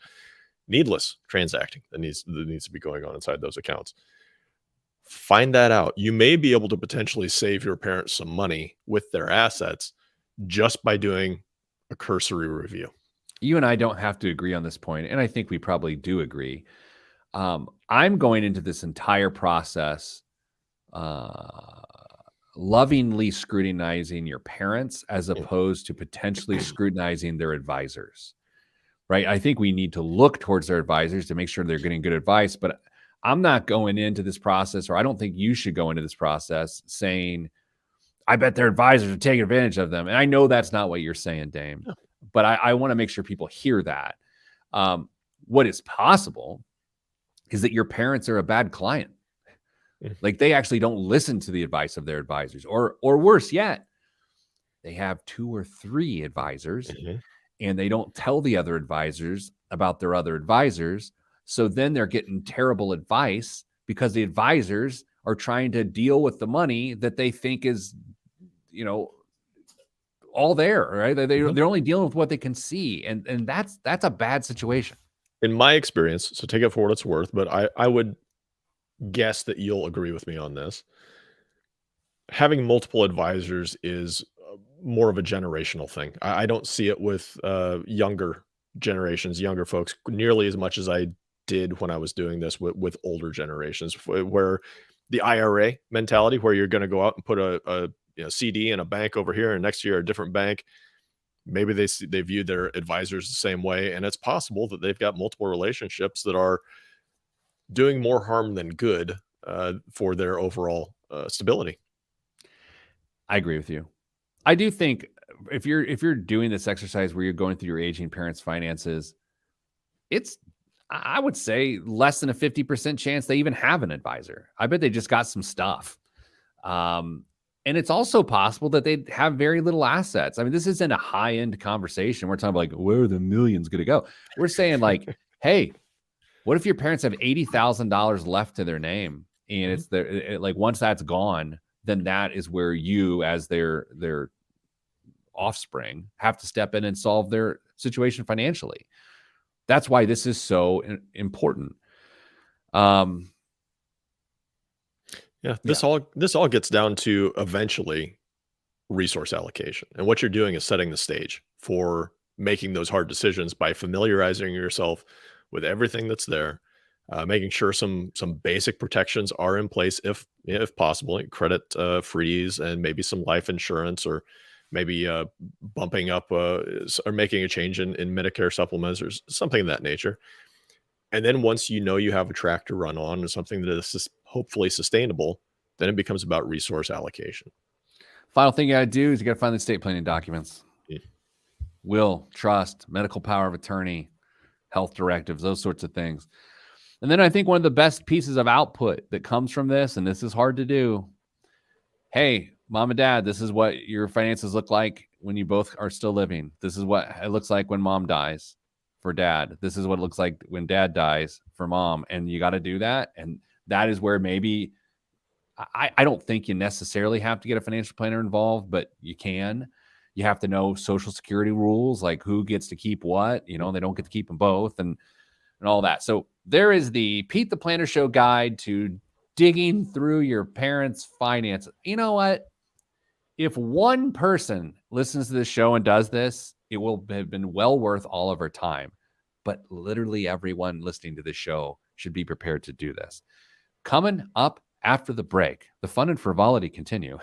needless transacting that needs to be going on inside those accounts. Find that out. You may be able to potentially save your parents some money with their assets just by doing a cursory review. You and I don't have to agree on this point, and I think we probably do agree. I'm going into this entire process lovingly scrutinizing your parents as opposed to potentially scrutinizing their advisors, right? I think we need to look towards their advisors to make sure they're getting good advice, but I'm not going into this process, or I don't think you should go into this process saying, I bet their advisors are taking advantage of them. And I know that's not what you're saying, Dame, but I want to make sure people hear that. What is possible is that your parents are a bad client. Like they actually don't listen to the advice of their advisors, or worse yet, they have 2 or 3 advisors and they don't tell the other advisors about their other advisors. So then they're getting terrible advice because the advisors are trying to deal with the money that they think is, all there, right? They're only dealing with what they can see. And that's a bad situation. In my experience, so take it for what it's worth, but I would guess that you'll agree with me on this. Having multiple advisors is more of a generational thing. I don't see it with younger generations, younger folks, nearly as much as I did when I was doing this with older generations, where the IRA mentality, where you're going to go out and put a CD in a bank over here and next year a different bank. Maybe they view their advisors the same way, and it's possible that they've got multiple relationships that are doing more harm than good for their overall stability. I agree with you. I do think if you're doing this exercise where you're going through your aging parents' finances, it's, I would say, less than a 50% chance they even have an advisor. I bet they just got some stuff. And it's also possible that they have very little assets. I mean, this isn't a high-end conversation. We're talking about like, where are the millions going to go? We're saying like, hey, what if your parents have $80,000 left to their name? And it's like, once that's gone, then that is where you, as their offspring, have to step in and solve their situation financially. That's why this is so important. This all gets down to eventually resource allocation. And what you're doing is setting the stage for making those hard decisions by familiarizing yourself with everything that's there, making sure some basic protections are in place if possible, like credit freeze and maybe some life insurance, or maybe bumping up or making a change in Medicare supplements or something of that nature. And then once you have a track to run on and something that is hopefully sustainable, then it becomes about resource allocation. Final thing you got to do is you got to find the estate planning documents. Will, trust, medical power of attorney, health directives, those sorts of things. And then I think one of the best pieces of output that comes from this, and this is hard to do, hey, Mom and dad, this is what your finances look like when you both are still living. This is what it looks like when mom dies for dad. This is what it looks like when dad dies for mom. And you got to do that. And that is where maybe I don't think you necessarily have to get a financial planner involved, but you can. You have to know Social Security rules, like who gets to keep what, they don't get to keep them both and all that. So there is the Pete the Planner Show guide to digging through your parents' finances. You know what? If one person listens to this show and does this, it will have been well worth all of our time. But literally everyone listening to this show should be prepared to do this. Coming up after the break, the fun and frivolity continue.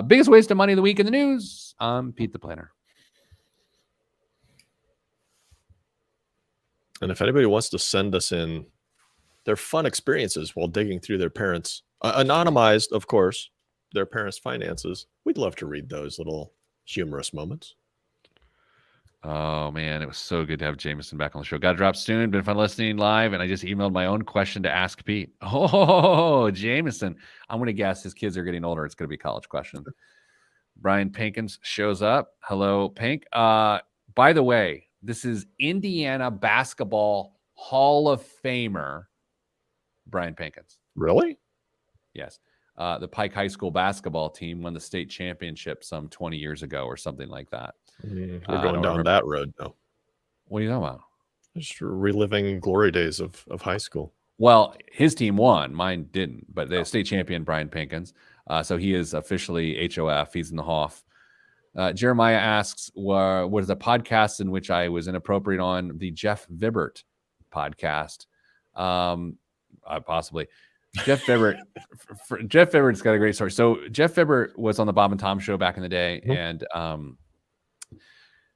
Biggest waste of money of the week in the news. I'm Pete the Planner. And if anybody wants to send us in their fun experiences while digging through their parents, anonymized, of course, their parents' finances, we'd love to read those little humorous moments. Oh, man, it was so good to have Jameson back on the show. Got to drop soon. Been fun listening live, and I just emailed my own question to ask Pete. Oh, Jameson. I'm going to guess his kids are getting older. It's going to be a college question. Brian Pinkins shows up. Hello, Pink. By the way, this is Indiana basketball Hall of Famer Brian Pinkins. Really? Yes. The Pike High School basketball team won the state championship some 20 years ago or something like that. We're going down that road now. What are you talking about? Just reliving glory days of high school. Well, his team won. Mine didn't, but the state champion, Brian Pinkins. So he is officially HOF. He's in the Hoff. Jeremiah asks, what is a podcast in which I was inappropriate on? The Jeff Vibert podcast. Possibly. Jeff Vibert. Jeff Vibert's got a great story. So Jeff Vibert was on the Bob and Tom show back in the day, and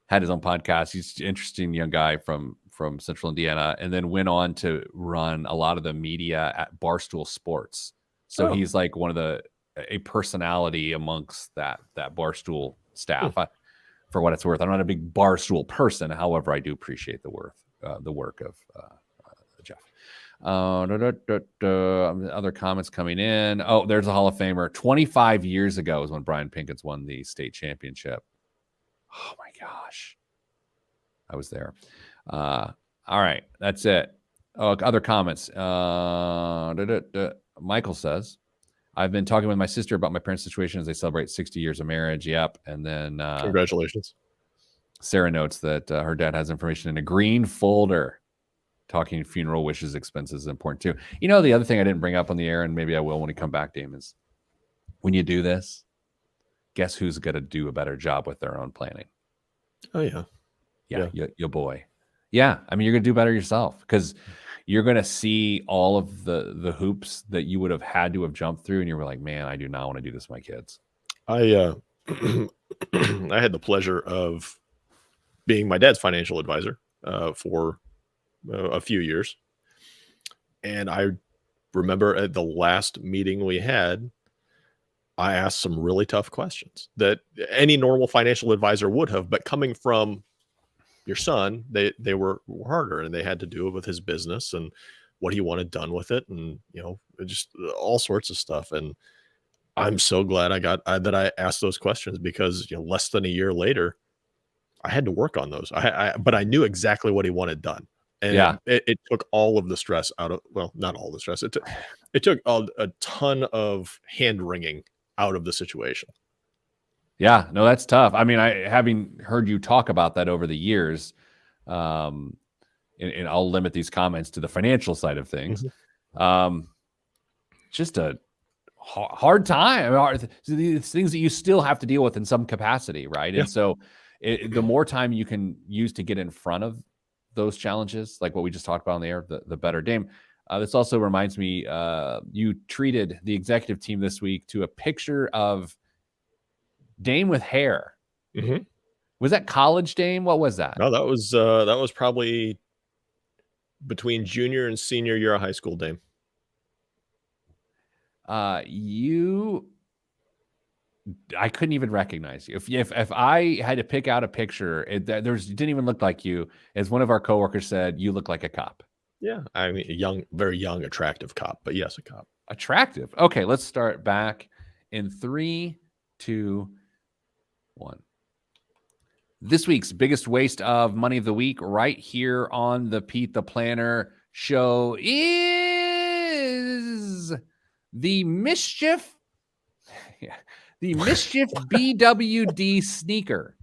had his own podcast. He's an interesting young guy from Central Indiana, and then went on to run a lot of the media at Barstool Sports. So he's like one of a personality amongst that Barstool staff. For what it's worth, I'm not a big Barstool person. However, I do appreciate the work of Jeff. Other comments coming in. Oh, there's a Hall of Famer. 25 years ago is when Brian Pinkins won the state championship. Oh my gosh. I was there. All right. That's it. Oh, other comments. Michael says, I've been talking with my sister about my parents' situation as they celebrate 60 years of marriage. Yep. And then Congratulations. Sarah notes that her dad has information in a green folder. Talking funeral wishes expenses is important too. The other thing I didn't bring up on the air, and maybe I will when we come back, Dame, is when you do this, guess who's going to do a better job with their own planning? Oh, yeah. Yeah. Your boy. Yeah. I mean, you're going to do better yourself because you're going to see all of the hoops that you would have had to have jumped through. And you're like, man, I do not want to do this with my kids. I had the pleasure of being my dad's financial advisor for a few years. And I remember at the last meeting we had, I asked some really tough questions that any normal financial advisor would have, but coming from your son, they were harder, and they had to do it with his business and what he wanted done with it, and just all sorts of stuff. And I'm so glad that I asked those questions, because less than a year later, I had to work on those. But I knew exactly what he wanted done. And it took all of the stress out of, well, not all the stress. It took a ton of hand wringing out of the situation. Yeah, no, that's tough. I mean, having heard you talk about that over the years, and I'll limit these comments to the financial side of things. Just a hard time. These things that you still have to deal with in some capacity, right? Yeah. And so the more time you can use to get in front of those challenges, like what we just talked about on the air, the better. Dame, this also reminds me, you treated the executive team this week to a picture of Dame with hair. Was that college Dame? What was that? No, that was probably between junior and senior year of high school, Dame. I couldn't even recognize you. If I had to pick out a picture, it didn't even look like you. As one of our coworkers said, you look like a cop. Yeah, I mean, very young, attractive cop, but yes, a cop. Attractive. Okay, let's start back in 3, 2, 1. This week's biggest waste of money of the week right here on the Pete the Planner show is the Mischief BWD sneaker.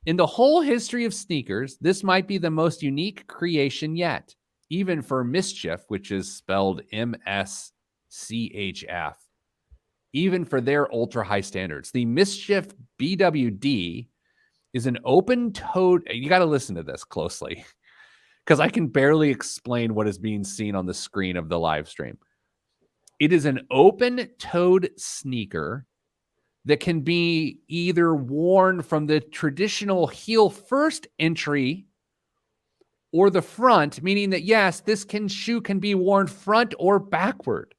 In the whole history of sneakers, this might be the most unique creation yet, even for Mischief, which is spelled MSCHF, even for their ultra high standards. The Mischief BWD is an open-toed, you got to listen to this closely because I can barely explain what is being seen on the screen of the live stream. It is an open-toed sneaker that can be either worn from the traditional heel first entry or the front, meaning that, yes, this shoe can be worn front or backward.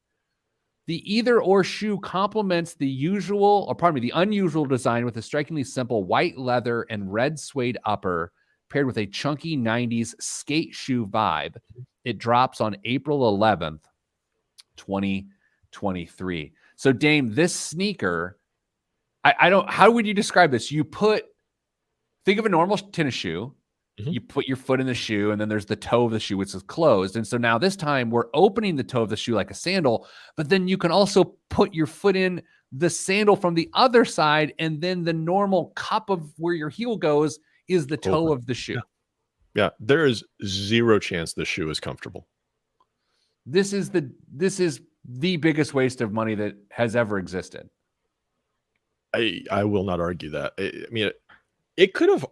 The either or shoe complements the unusual design with a strikingly simple white leather and red suede upper paired with a chunky 90s skate shoe vibe. It drops on April 11th, 2023. So Dame, this sneaker, how would you describe this? Think of a normal tennis shoe. Mm-hmm. You put your foot in the shoe, and then there's the toe of the shoe, which is closed. And so now this time we're opening the toe of the shoe like a sandal, but then you can also put your foot in the sandal from the other side. And then the normal cup of where your heel goes is the toe of the shoe. Yeah. There is zero chance this shoe is comfortable. This is the biggest waste of money that has ever existed. I will not argue that. I mean, it could have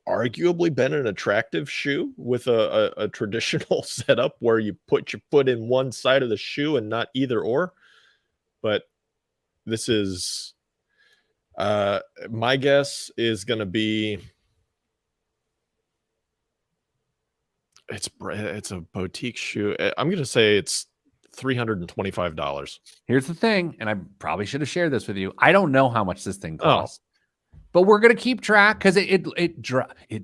arguably been an attractive shoe with a traditional setup where you put your foot in one side of the shoe and not either or. But this is, my guess is going to be, it's a boutique shoe. I'm going to say it's $325. Here's the thing, and I probably should have shared this with you. I don't know how much this thing costs, but we're gonna keep track because it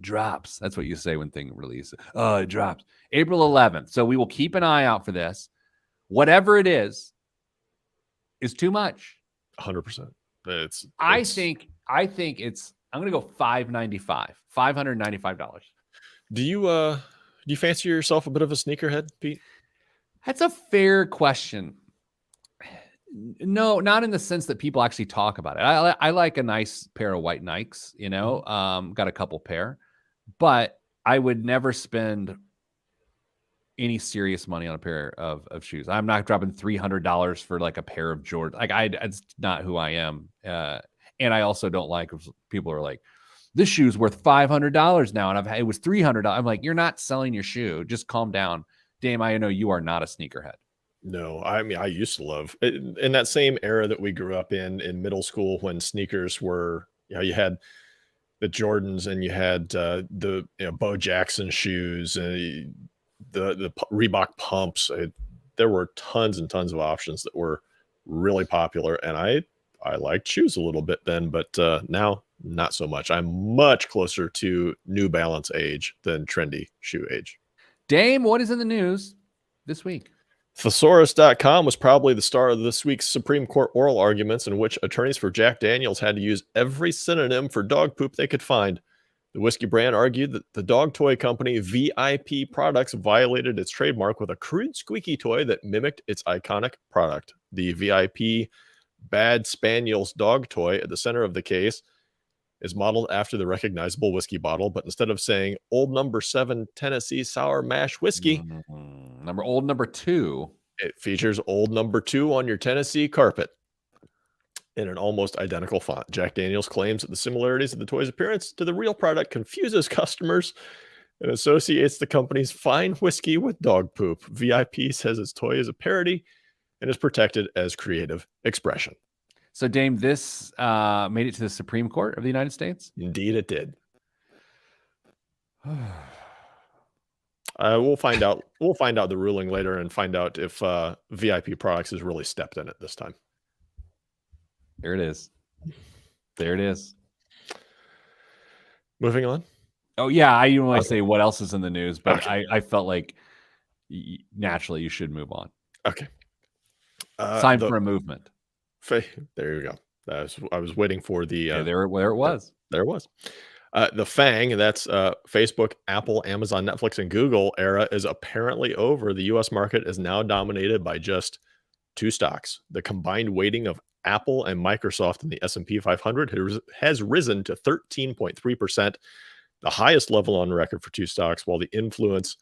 drops. That's what you say when thing releases. Oh, it drops April 11th. So we will keep an eye out for this. Whatever it is too much. 100%. I think it's. I'm gonna go $595. Do you fancy yourself a bit of a sneakerhead, Pete? That's a fair question. No, not in the sense that people actually talk about it. I like a nice pair of white Nikes, got a couple pair, but I would never spend any serious money on a pair of shoes. I'm not dropping $300 for like a pair of Jordan. It's not who I am. And I also don't like if people are like, this shoe's worth $500 now. And it was $300. I'm like, you're not selling your shoe. Just calm down. Dame, I know you are not a sneakerhead. No, I mean, I used to love in that same era that we grew up in middle school when sneakers were, you had the Jordans and you had the Bo Jackson shoes and the Reebok pumps. There were tons and tons of options that were really popular, and I liked shoes a little bit then, but now not so much. I'm much closer to New Balance age than trendy shoe age. Dame, what is in the news this week? Thesaurus.com was probably the star of this week's Supreme Court oral arguments in which attorneys for Jack Daniels had to use every synonym for dog poop they could find. The whiskey brand argued that the dog toy company VIP Products violated its trademark with a crude squeaky toy that mimicked its iconic product. The VIP Bad Spaniels dog toy at the center of the case is modeled after the recognizable whiskey bottle, but instead of saying Old Number 7 Tennessee Sour Mash Whiskey, Old Number 2, it features Old Number 2 on your Tennessee carpet in an almost identical font. Jack Daniels claims that the similarities of the toy's appearance to the real product confuses customers and associates the company's fine whiskey with dog poop. VIP says its toy is a parody and is protected as creative expression. So, Dame, this made it to the Supreme Court of the United States? Indeed, it did. We'll find out. We'll find out the ruling later and find out if VIP Products has really stepped in it this time. There it is. There it is. Moving on. Oh, yeah. I didn't want to say what else is in the news, but okay. I felt like naturally you should move on. Okay. Time for a movement. There you go. I was waiting for the there it was. There it was. The FANG, that's Facebook, Apple, Amazon, Netflix, and Google era is apparently over. The US market is now dominated by just two stocks. The combined weighting of Apple and Microsoft in the S&P 500 has risen to 13.3%, the highest level on record for two stocks, while the influence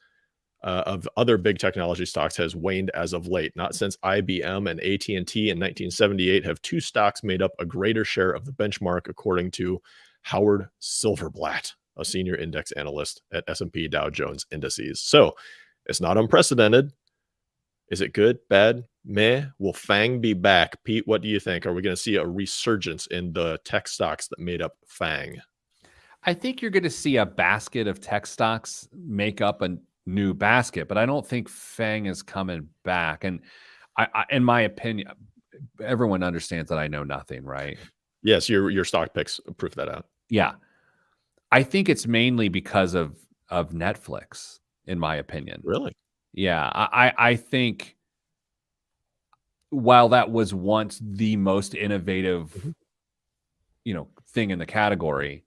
of other big technology stocks has waned as of late. Not since IBM and AT&T in 1978 have two stocks made up a greater share of the benchmark, according to Howard Silverblatt, a senior index analyst at S&P Dow Jones Indices. So it's not unprecedented. Is it good, bad, meh? Will FANG be back? Pete, what do you think? Are we going to see a resurgence in the tech stocks that made up FANG? I think you're going to see a basket of tech stocks make up a new basket, but I don't think FANG is coming back. And I in my opinion, everyone understands that I know nothing, right? Yes, your stock picks prove that out. Yeah. I think it's mainly because of Netflix, in my opinion. Really? Yeah. I think while that was once the most innovative, thing in the category,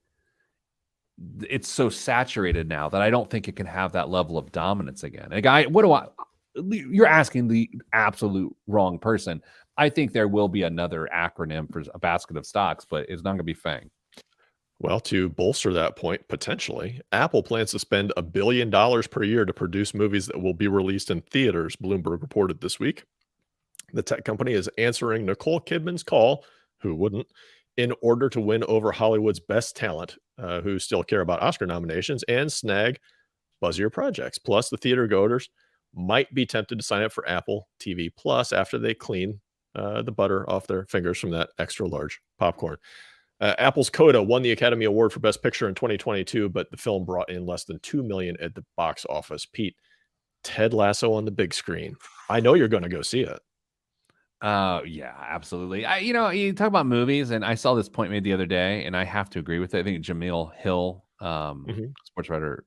it's so saturated now that I don't think it can have that level of dominance again. You're asking the absolute wrong person. I think there will be another acronym for a basket of stocks, but it's not going to be FANG. Well, to bolster that point, potentially, Apple plans to spend $1 billion per year to produce movies that will be released in theaters, Bloomberg reported this week. The tech company is answering Nicole Kidman's call, who wouldn't, in order to win over Hollywood's best talent, who still care about Oscar nominations, and snag buzzier projects. Plus, the theater goers might be tempted to sign up for Apple TV Plus after they clean the butter off their fingers from that extra large popcorn. Apple's Coda won the Academy Award for Best Picture in 2022, but the film brought in less than $2 million at the box office. Pete, Ted Lasso on the big screen. I know you're going to go see it. Yeah, absolutely. You talk about movies, and I saw this point made the other day, and I have to agree with it. I think Jamil Hill, sports writer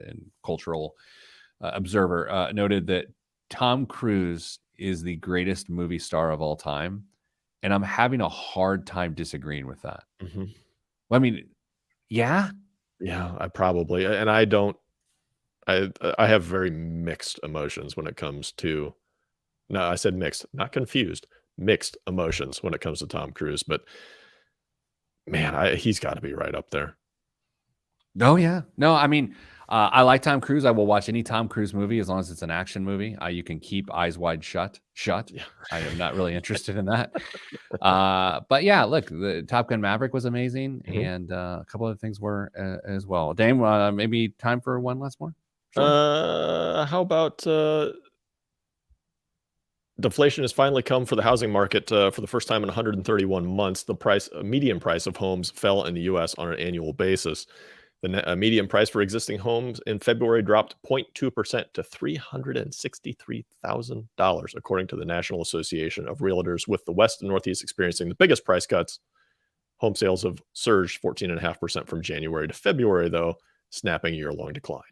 and cultural observer, noted that Tom Cruise is the greatest movie star of all time. And I'm having a hard time disagreeing with that. Mm-hmm. Well, I mean, yeah. Yeah, I probably, and I don't, I have very mixed emotions when it comes to, no, I said mixed, not confused, mixed emotions when it comes to Tom Cruise. But man, he's got to be right up there. Oh, yeah. No, I mean, I like Tom Cruise. I will watch any Tom Cruise movie as long as it's an action movie. You can keep Eyes Wide Shut. Yeah. I am not really interested in that. But yeah, look, the Top Gun Maverick was amazing, and a couple other things were as well. Dame, maybe time for one last more? Sure. How about deflation has finally come for the housing market for the first time in 131 months. The median price of homes fell in the U.S. on an annual basis. The median price for existing homes in February dropped 0.2% to $363,000, according to the National Association of Realtors, with the West and Northeast experiencing the biggest price cuts. Home sales have surged 14.5% from January to February, though, snapping a year-long decline.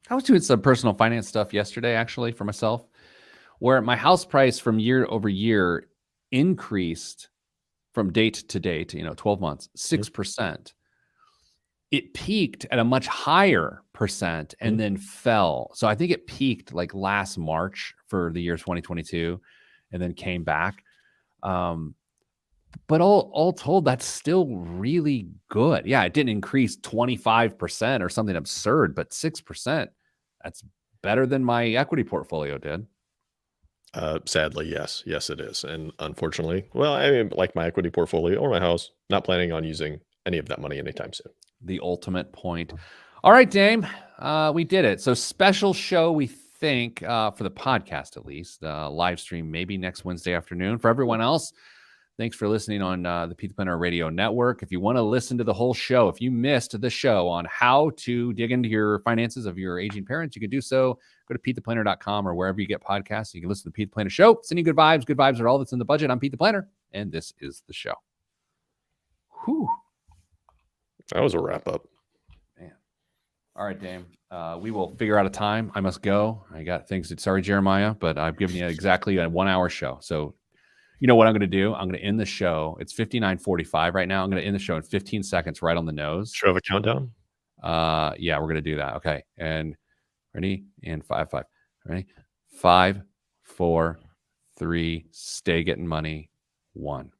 I was doing some personal finance stuff yesterday, actually, for myself, where my house price from year over year increased from date to date, 12 months, 6%. It peaked at a much higher percent and then fell. So I think it peaked like last March for the year 2022 and then came back. But all told, that's still really good. Yeah, it didn't increase 25% or something absurd, but 6%, that's better than my equity portfolio did. Sadly, yes. Yes, it is. And unfortunately, well, I mean, like my equity portfolio or my house, not planning on using any of that money anytime soon. The ultimate point. All right, Dame, we did it. So special show, we think, for the podcast at least. Live stream maybe next Wednesday afternoon. For everyone else, thanks for listening on the Pete the Planner Radio Network. If you want to listen to the whole show, if you missed the show on how to dig into your finances of your aging parents, you can do so. Go to PeteThePlanner.com or wherever you get podcasts. You can listen to the Pete the Planner Show. Sending good vibes. Good vibes are all that's in the budget. I'm Pete the Planner, and this is the show. Whew. That was a wrap up. Man. All right, Dame. We will figure out a time. I must go. I got things. Sorry, Jeremiah, but I've given you exactly a 1 hour show. So You know what I'm going to do? I'm going to end the show. It's 59:45 right now. I'm going to end the show in 15 seconds, right on the nose. Should we have a countdown? Yeah, we're going to do that. Okay. And ready? And 5, 5. Ready? 5, 4, 3. Stay getting money. 1.